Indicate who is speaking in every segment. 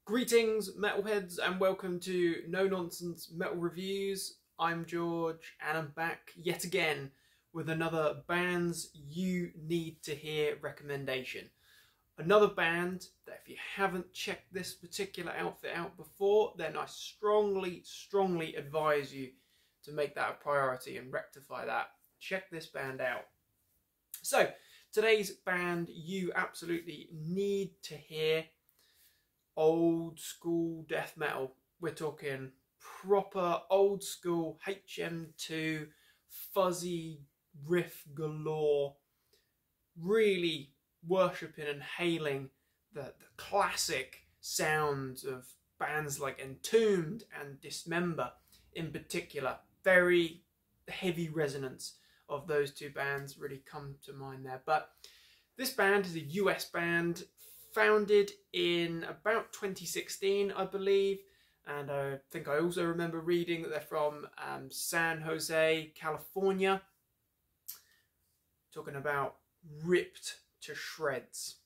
Speaker 1: Greetings metalheads and welcome to No Nonsense Metal Reviews. I'm George and I'm back yet again with another bands you need to hear recommendation. Another band that if you haven't checked this particular outfit out before, then I strongly advise you to make that a priority and rectify that. Check this band out. So today's band you absolutely need to hear. Old school death metal. We're talking proper old school HM2 fuzzy riff galore, really worshipping and hailing the classic sounds of bands like Entombed and Dismember in particular. Very heavy resonance of those two bands really come to mind there. But this band is a US band, founded in about 2016, I believe, and I think I also remember reading that they're from San Jose, California. Talking about ripped to shreds.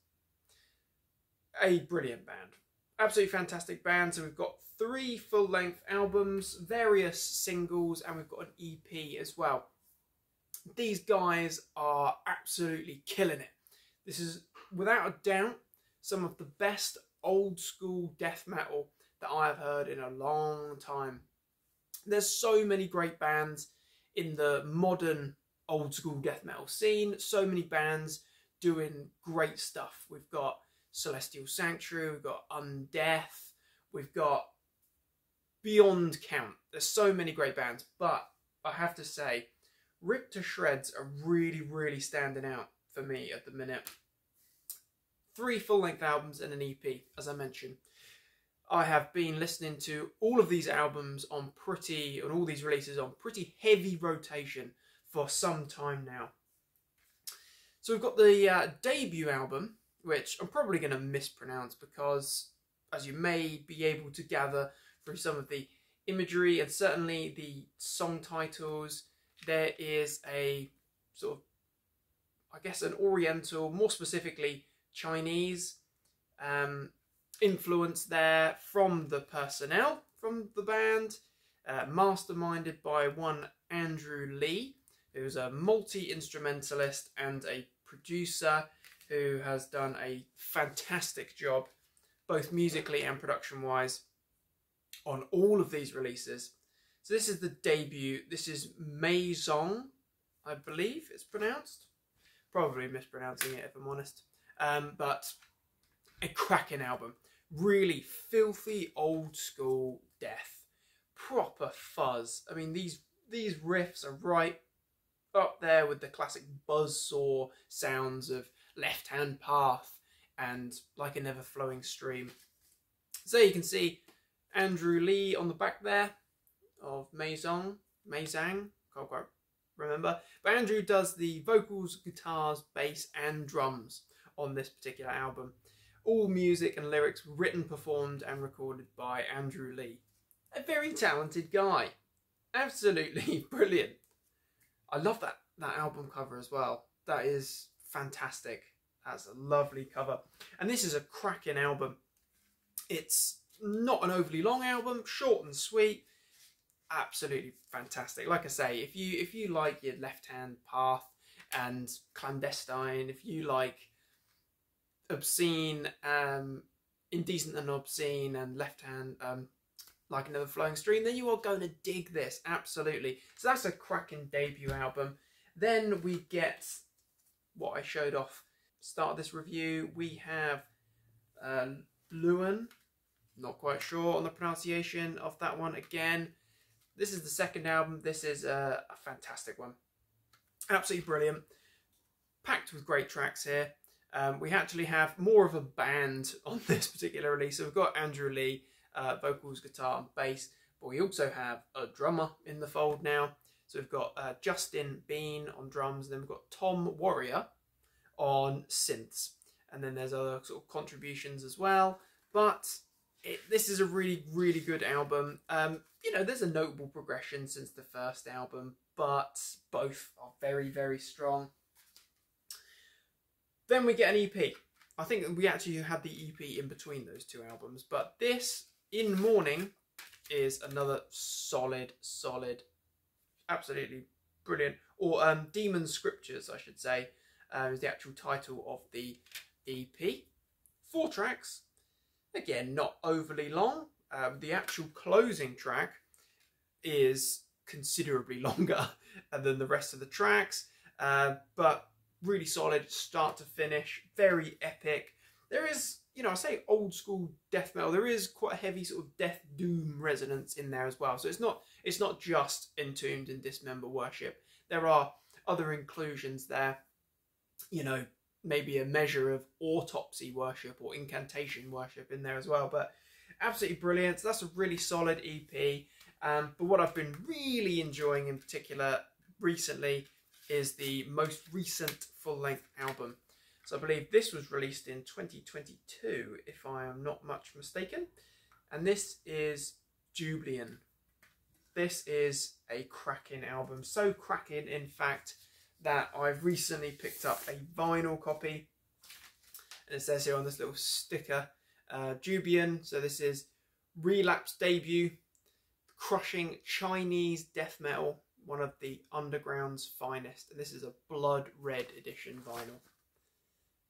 Speaker 1: A brilliant band. Absolutely fantastic band. So we've got 3 full-length albums, various singles, and we've got an EP as well. These guys are absolutely killing it. This is, without a doubt, some of the best old school death metal that I have heard in a long time. There's so many great bands in the modern old school death metal scene. So many bands doing great stuff. We've got Celestial Sanctuary, we've got Undeath, we've got beyond count. There's so many great bands, but I have to say, Ripped to Shreds are really standing out for me at the minute. 3 full-length albums and an EP, as I mentioned. I have been listening to all of these albums on all these releases on pretty heavy rotation for some time now. So we've got the debut album, which I'm probably going to mispronounce because, as you may be able to gather through some of the imagery and certainly the song titles, there is a sort of, I guess, an Oriental, more specifically Chinese influence there from the personnel from the band, masterminded by one Andrew Lee, who's a multi-instrumentalist and a producer who has done a fantastic job both musically and production wise on all of these releases. So this is the debut. This is Maison, I believe it's pronounced, probably mispronouncing it if I'm honest. But a cracking album. Really filthy old school death. Proper fuzz. I mean, these riffs are right up there with the classic buzzsaw sounds of Left Hand Path and Like a Never Flowing Stream. So you can see Andrew Lee on the back there of Maison, can't quite remember. But Andrew does the vocals, guitars, bass and drums on this particular album. All music and lyrics written, performed and recorded by Andrew Lee. A very talented guy. Absolutely brilliant. I love that album cover as well. That is fantastic. That's a lovely cover. And this is a cracking album. It's not an overly long album, short and sweet. Absolutely fantastic. Like I say, if you like your Left Hand Path and Clandestine, if you like obscene, indecent and obscene and Left Hand, Like Another Flowing Stream, then you are going to dig this, absolutely. So that's a cracking debut album. Then we get what I showed off start of this review. We have Luan, not quite sure on the pronunciation of that one again. This is the second album. This is a fantastic one. Absolutely brilliant. Packed with great tracks here. We actually have more of a band on this particular release. So we've got Andrew Lee, vocals, guitar and bass. But we also have a drummer in the fold now. So we've got Justin Bean on drums. And then we've got Tom Warrior on synths. And then there's other sort of contributions as well. But this is a really good album. You know, there's a notable progression since the first album, but both are very strong. Then we get an EP. I think we actually had the EP in between those two albums, but this, In Mourning, is another solid, absolutely brilliant, or Demon Scriptures, I should say, is the actual title of the EP. 4 tracks, again, not overly long. The actual closing track is considerably longer than the rest of the tracks, but really solid start to finish, very epic. There is, you know, I say old school death metal, there is quite a heavy sort of death doom resonance in there as well. So it's not just Entombed and Dismember worship. There are other inclusions there, you know, maybe a measure of autopsy worship or incantation worship in there as well. But absolutely brilliant. So that's a really solid EP. But what I've been really enjoying in particular recently is the most recent full-length album. So I believe this was released in 2022, if I am not much mistaken. And this is Jubilean. This is a cracking album. So cracking, in fact, that I've recently picked up a vinyl copy. And it says here on this little sticker, Jubilean. So this is Relapse debut, crushing Chinese death metal, one of the underground's finest. And this is a blood red edition vinyl.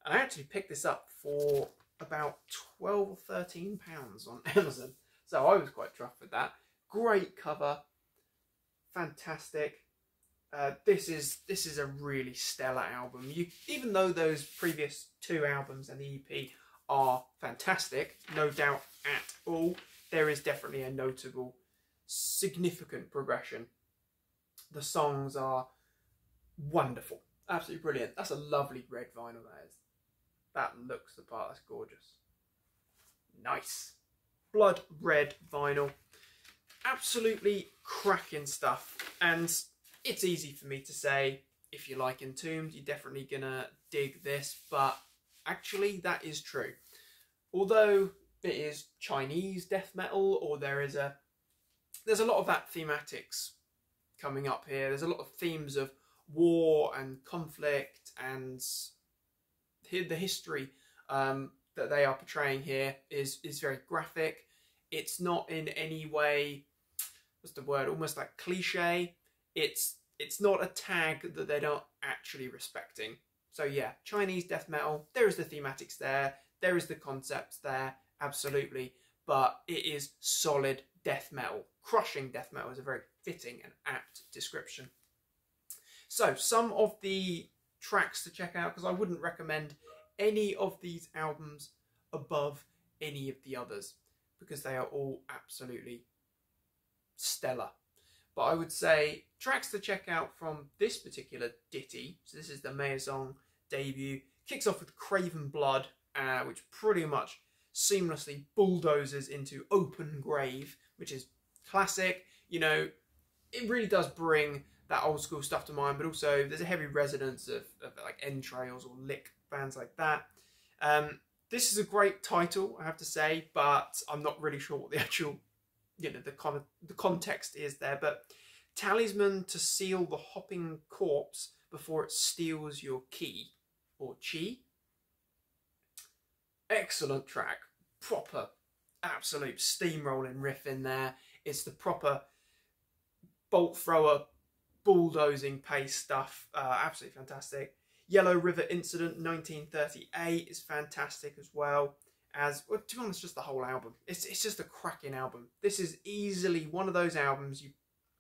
Speaker 1: And I actually picked this up for about 12 or 13 pounds on Amazon. So I was quite chuffed with that. Great cover. Fantastic. This is a really stellar album. Even though those previous 2 albums and the EP are fantastic, no doubt at all, there is definitely a notable, significant progression. The songs are wonderful. Absolutely brilliant. That's a lovely red vinyl, that is. That looks the part. That's gorgeous. Nice. Blood red vinyl. Absolutely cracking stuff. And it's easy for me to say, if you like Entombed, you're definitely gonna dig this. But actually, that is true. Although it is Chinese death metal, or there's a lot of that thematics coming up here. There's a lot of themes of war and conflict and the history that they are portraying here is very graphic. It's not in any way, what's the word, almost like cliche. It's not a tag that they're not actually respecting. So yeah, Chinese death metal, there is the thematics there is the concepts there, absolutely, but it is solid death metal. Crushing death metal is a very fitting and apt description. So some of the tracks to check out, because I wouldn't recommend any of these albums above any of the others, because they are all absolutely stellar. But I would say tracks to check out from this particular ditty, so this is the Maison debut, kicks off with Craven Blood, which pretty much seamlessly bulldozes into Open Grave, which is classic. You know, it really does bring that old school stuff to mind, but also there's a heavy resonance of like Entrails or Lick, bands like that. This is a great title, I have to say, but I'm not really sure what the actual, you know, the context is there. But talisman to seal the hopping corpse before it steals your key, or chi. Excellent track, proper, absolute steamrolling riff in there. It's the proper bolt thrower, bulldozing pace stuff. Absolutely fantastic. Yellow River Incident 1938 is fantastic as well. Well, to be honest, just the whole album. It's just a cracking album. This is easily one of those albums you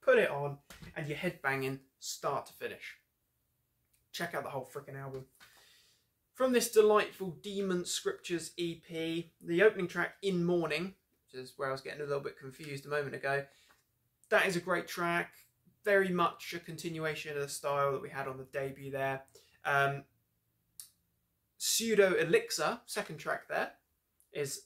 Speaker 1: put it on and you're headbanging start to finish. Check out the whole freaking album. From this delightful Demon Scriptures EP, the opening track, In Mourning, which is where I was getting a little bit confused a moment ago, that is a great track. Very much a continuation of the style that we had on the debut there. Pseudo Elixir, second track there, is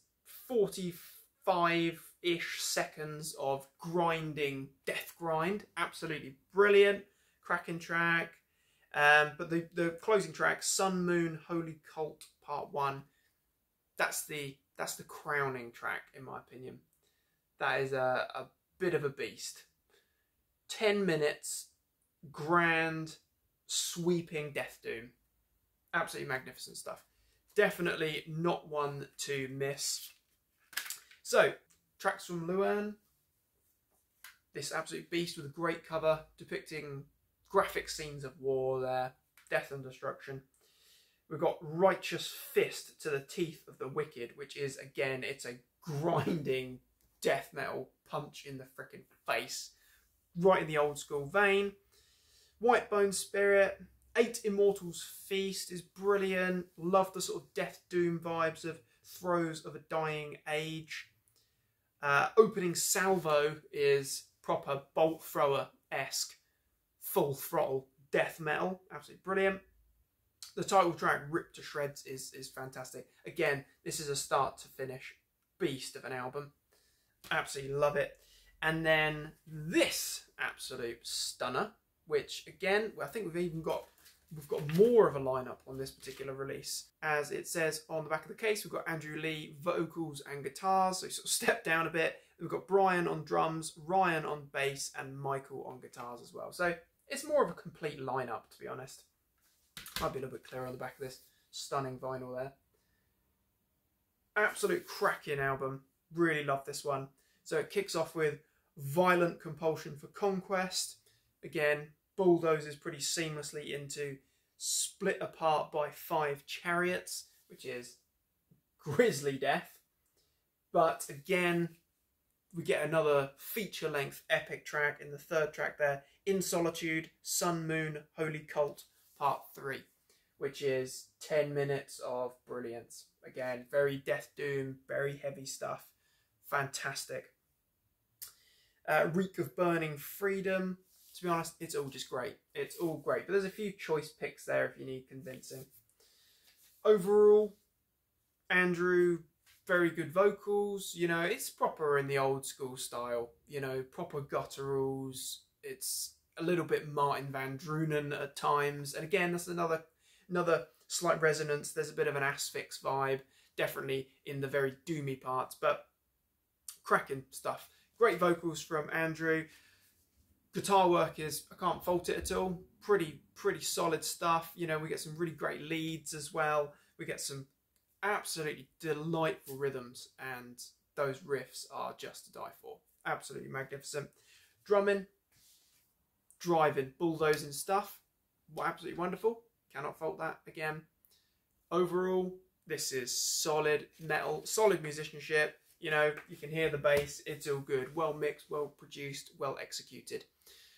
Speaker 1: 45-ish seconds of grinding death grind. Absolutely brilliant, cracking track. But the closing track, Sun Moon Holy Cult Part 1, that's the crowning track in my opinion. That is a bit of a beast. 10 minutes, grand, sweeping death doom. Absolutely magnificent stuff. Definitely not one to miss. So, tracks from Luan. This absolute beast with a great cover depicting graphic scenes of war there, death and destruction. We've got Righteous Fist to the Teeth of the Wicked, which is, again, it's a grinding death metal punch in the frickin' face. Right in the old school vein. White Bone Spirit. 8 Immortals Feast is brilliant. Love the sort of Death Doom vibes of Throes of a Dying Age. Opening Salvo is proper Bolt Thrower-esque, full throttle death metal. Absolutely brilliant. The title track, Ripped to Shreds, is fantastic. Again, this is a start to finish beast of an album. Absolutely love it. And then this absolute stunner, which again, I think we've got more of a lineup on this particular release. As it says on the back of the case, we've got Andrew Lee vocals and guitars, so sort of step down a bit. We've got Brian on drums, Ryan on bass, and Michael on guitars as well. So it's more of a complete lineup, to be honest. Might be a little bit clearer on the back of this stunning vinyl there. Absolute cracking album. Really love this one. So it kicks off with Violent Compulsion for Conquest. Again, bulldozes pretty seamlessly into Split Apart by 5 Chariots, which is grisly death. But again, we get another feature-length epic track in the third track there, In Solitude, Sun Moon, Holy Cult, Part 3, which is 10 minutes of brilliance. Again, very Death Doom, very heavy stuff. Fantastic. Reek of Burning Freedom. To be honest, it's all just great. It's all great. But there's a few choice picks there if you need convincing. Overall, Andrew, very good vocals. You know, it's proper in the old school style. You know, proper gutturals. It's a little bit Martin Van Drunen at times. And again, that's another slight resonance. There's a bit of an Asphyx vibe. Definitely in the very doomy parts. But cracking stuff. Great vocals from Andrew. Guitar work is, I can't fault it at all. Pretty solid stuff. You know, we get some really great leads as well. We get some absolutely delightful rhythms, and those riffs are just to die for. Absolutely magnificent. Drumming, driving, bulldozing stuff. Absolutely wonderful. Cannot fault that again. Overall, this is solid metal, solid musicianship. You know, you can hear the bass. It's all good. Well mixed, well produced, well executed.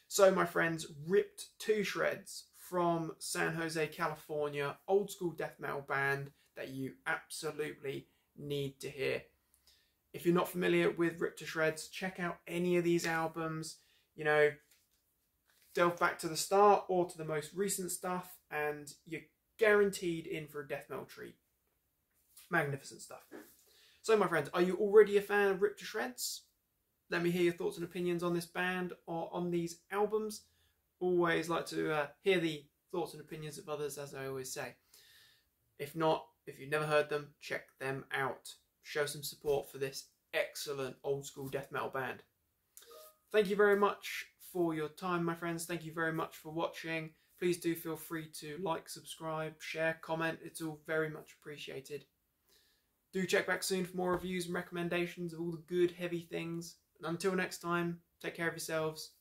Speaker 1: So, my friends, Ripped to Shreds from San Jose, California, old school death metal band that you absolutely need to hear. If you're not familiar with Ripped to Shreds, check out any of these albums. You know, delve back to the start or to the most recent stuff, and you're guaranteed in for a death metal treat. Magnificent stuff. So, my friends, are you already a fan of Ripped to Shreds? Let me hear your thoughts and opinions on this band or on these albums. Always like to hear the thoughts and opinions of others, as I always say. If not, if you've never heard them, check them out. Show some support for this excellent old school death metal band. Thank you very much for your time, my friends. Thank you very much for watching. Please do feel free to like, subscribe, share, comment. It's all very much appreciated. Do check back soon for more reviews and recommendations of all the good, heavy things. And until next time, take care of yourselves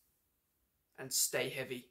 Speaker 1: and stay heavy.